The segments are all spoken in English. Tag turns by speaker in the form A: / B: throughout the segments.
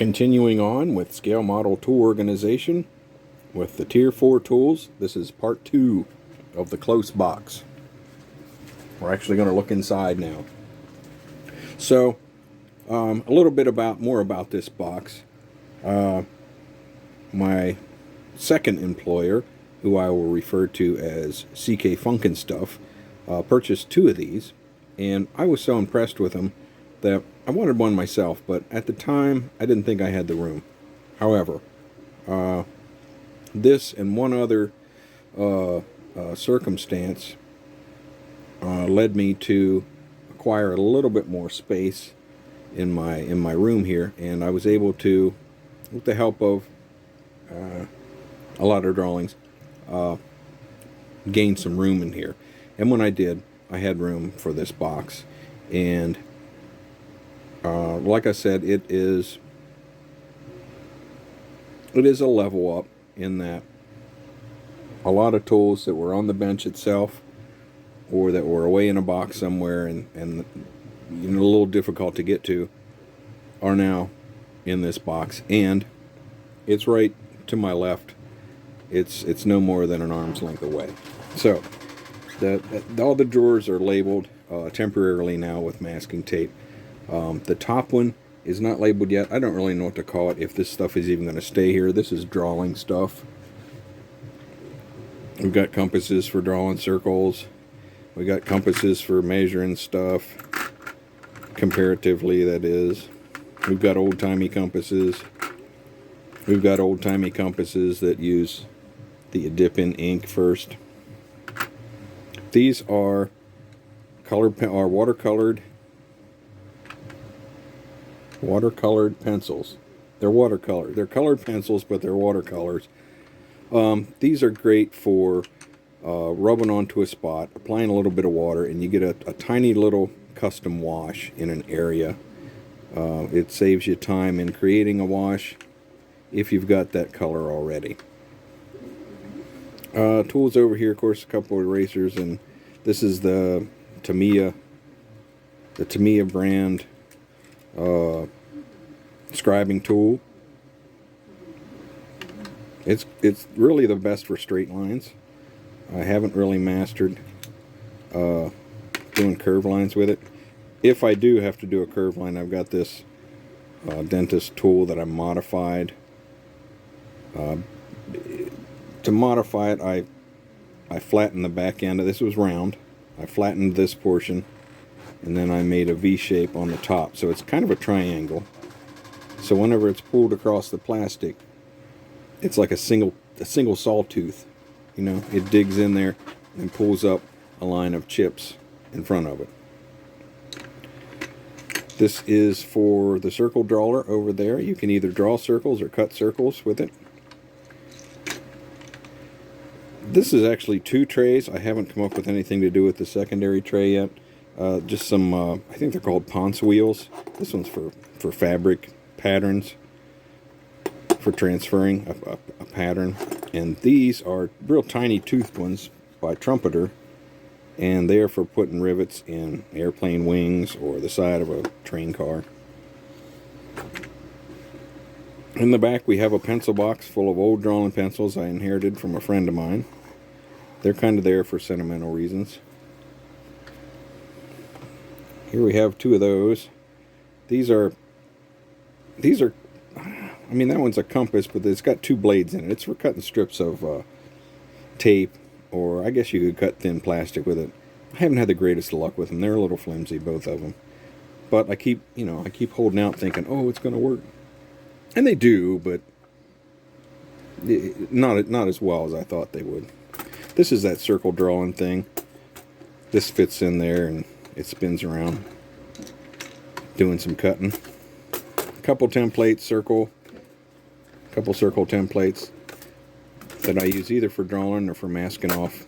A: Continuing on with scale model tool organization with the tier 4 tools. This is part 2 of the close box. We're actually going to look inside now. So a little bit more about this box. My second employer, who I will refer to as CK Funkin' Stuff, purchased 2 of these, and I was so impressed with them that I wanted one myself, but at the time I didn't think I had the room. However, this and one other circumstance led me to acquire a little bit more space in my room here, and I was able to, with the help of a lot of drawings, gain some room in here. And when I did, I had room for this box. And like I said, it is a level up in that a lot of tools that were on the bench itself or that were away in a box somewhere and you know, a little difficult to get to are now in this box, and it's right to my left. It's no more than an arm's length away. So all the drawers are labeled temporarily now with masking tape. The top one is not labeled yet. I don't really know what to call it, if this stuff is even going to stay here. This is drawing stuff. We've got compasses for drawing circles. We got compasses for measuring stuff, comparatively, that is. We've got old-timey compasses. We've got old-timey compasses that use the dip-in ink first. These are watercolored pencils. They're watercolor. They're colored pencils, but they're watercolors. These are great for rubbing onto a spot, applying a little bit of water, and you get a tiny little custom wash in an area. It saves you time in creating a wash if you've got that color already. Tools over here, of course, a couple of erasers, and this is the Tamiya brand scribing tool. It's really the best for straight lines. I haven't really mastered doing curve lines with it. If I do have to do a curve line, I've got this dentist tool that I modified. To modify it, I flattened the back end of this. Was round. I flattened this portion, and then I made a V shape on the top, so it's kind of a triangle. So whenever it's pulled across the plastic, it's like a single sawtooth. You know, it digs in there and pulls up a line of chips in front of it. This is for the circle drawer over there. You can either draw circles or cut circles with it. This is actually 2 trays. I haven't come up with anything to do with the secondary tray yet. Just some, I think they're called Ponce wheels. This one's for fabric patterns, for transferring a pattern. And these are real tiny toothed ones by Trumpeter, and they're for putting rivets in airplane wings or the side of a train car. In the back we have a pencil box full of old drawing pencils I inherited from a friend of mine. They're kind of there for sentimental reasons. Here we have 2 of those. These are, I mean, that one's a compass, but it's got 2 blades in it. It's for cutting strips of tape, or I guess you could cut thin plastic with it. I haven't had the greatest of luck with them. They're a little flimsy, both of them. But I keep holding out thinking, oh, it's going to work. And they do, but not as well as I thought they would. This is that circle drawing thing. This fits in there and it spins around, doing some cutting. A couple circle templates that I use either for drawing or for masking off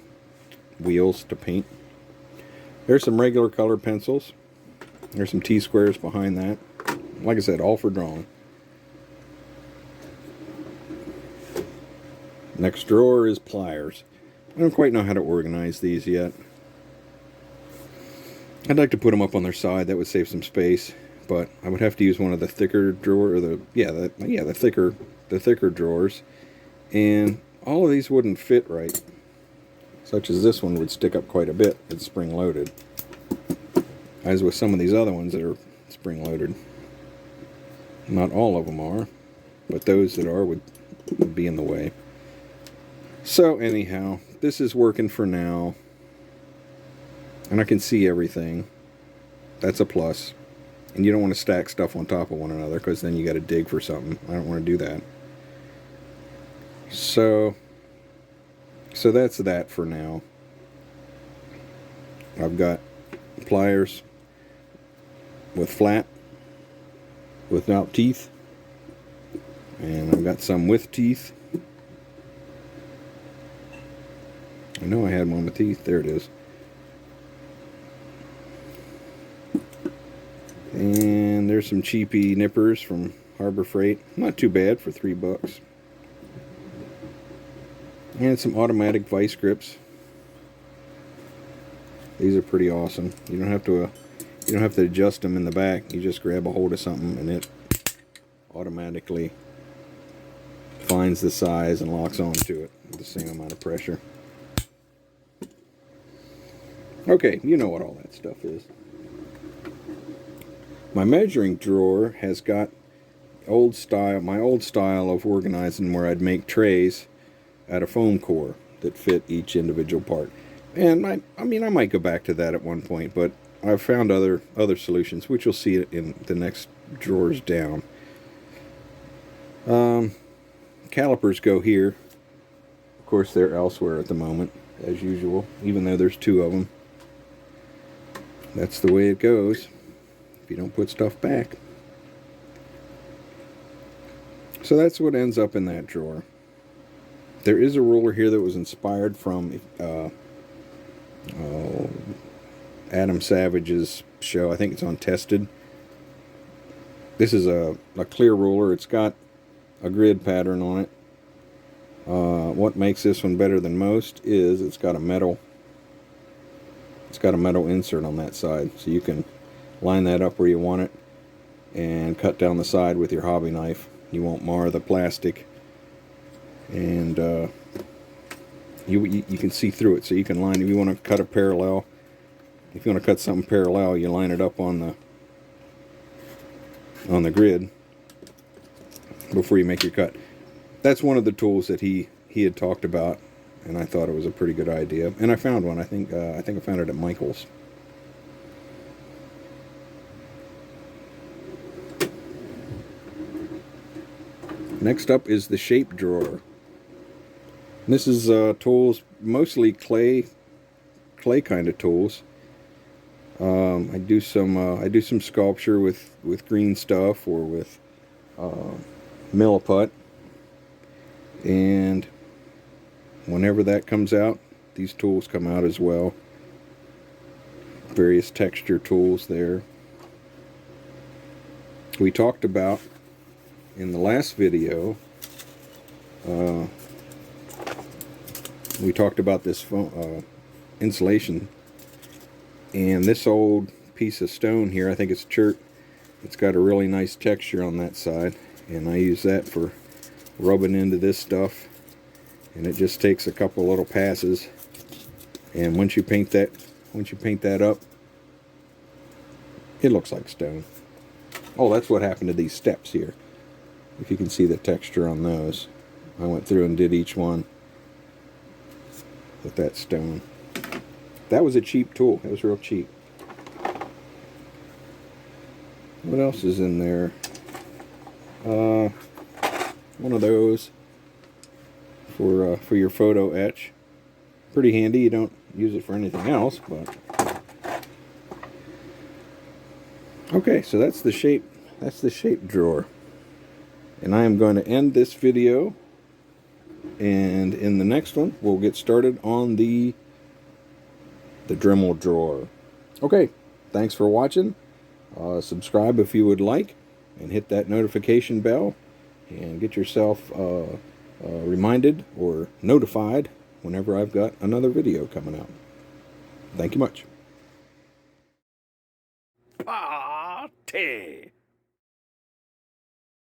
A: wheels to paint. There's some regular colored pencils. There's some T-squares behind that. Like I said, all for drawing. Next drawer is pliers. I don't quite know how to organize these yet. I'd like to put them up on their side. That would save some space. but I would have to use one of the thicker drawer, or the thicker drawers, and all of these wouldn't fit right. Such as this one would stick up quite a bit. It's spring loaded, as with some of these other ones that are spring loaded. Not all of them are, but those that are would be in the way. So anyhow, this is working for now, and I can see everything. That's a plus. And you don't want to stack stuff on top of one another, because then you got to dig for something. I don't want to do that. So that's that for now. I've got pliers with flat, without teeth, and I've got some with teeth. I know I had one with teeth. There it is. And there's some cheapy nippers from Harbor Freight. Not too bad for $3. And some automatic vice grips. These are pretty awesome. You don't have to adjust them in the back. You just grab a hold of something and it automatically finds the size and locks onto it with the same amount of pressure. Okay, you know what all that stuff is. My measuring drawer has got my old style of organizing, where I'd make trays out of foam core that fit each individual part. And I mean I might go back to that at one point, but I've found other solutions, which you'll see in the next drawers down. Calipers go here. Of course, they're elsewhere at the moment, as usual, even though there's two of them. That's the way it goes if you don't put stuff back. So that's what ends up in that drawer. There is a ruler here that was inspired from Adam Savage's show. I think it's on Tested. This is a clear ruler. It's got a grid pattern on it. What makes this one better than most is it's got a metal insert on that side, so you can line that up where you want it and cut down the side with your hobby knife. You won't mar the plastic, and you can see through it, so you can line. If you want to cut a parallel, if you want to cut something parallel, you line it up on the grid before you make your cut. That's one of the tools that he had talked about, and I thought it was a pretty good idea. And I found one. I think I found it at Michael's. Next up is the shape drawer. This is tools, mostly clay kind of tools. I do some sculpture with green stuff, or with milliput, and whenever that comes out, these tools come out as well. Various texture tools there. We talked about in the last video, we talked about this insulation, and this old piece of stone here, I think it's chert, it's got a really nice texture on that side, and I use that for rubbing into this stuff, and it just takes a couple little passes, and once you paint that up, it looks like stone. Oh, that's what happened to these steps here. If you can see the texture on those, I went through and did each one with that stone. That was a cheap tool. It was real cheap. What else is in there? One of those for your photo etch. Pretty handy. You don't use it for anything else, but okay. So that's the shape. That's the shape drawer. And I am going to end this video, and in the next one we'll get started on the Dremel drawer. Okay, thanks for watching. Subscribe if you would like, and hit that notification bell, and get yourself reminded or notified whenever I've got another video coming out. Thank you much. T.